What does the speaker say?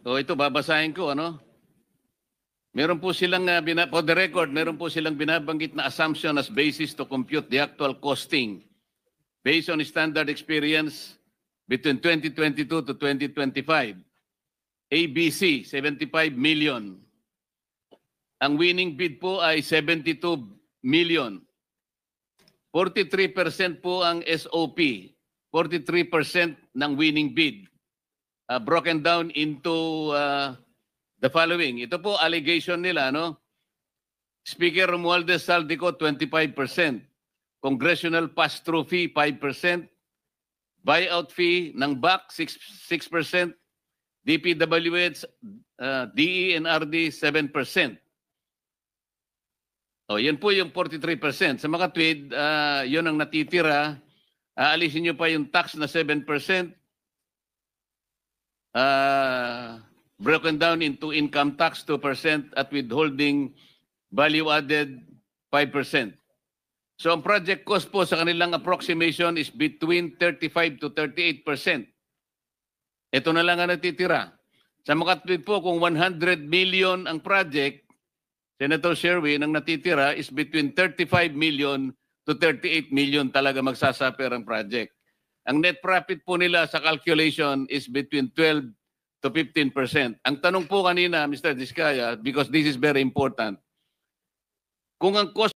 O ito, babasahin ko, ano? Meron po silang, for the record, meron po silang binabanggit na assumption as basis to compute the actual costing based on standard experience between 2022 to 2025. ABC, 75 million. Ang winning bid po ay 72 million. 43% po ang SOP. 43% ng winning bid. Broken down into the following. Ito po allegation nila, no? Speaker Romualdez Saldico, 25%. Congressional pass-through fee, 5%. Buyout fee ng BAC, 6%. DPWH, DE and RD, 7%. O, yan po yung 43%. Sa mga tweed, yun ang natitira. Aalisin nyo pa yung tax na 7%. Broken down into income tax 2% at withholding value added 5%. So ang project cost po sa kanilang approximation is between 35 to 38%. Ito na lang ang natitira. Sa mga tweet po, kung 100 million ang project, Senator Sherwin, ang natitira is between 35 million to 38 million talaga magsasuffer ang project. Ang net profit po nila sa calculation is between 12 to 15%. Ang tanong po kanina, Mr. Diskaya, because this is very important, kung ang cost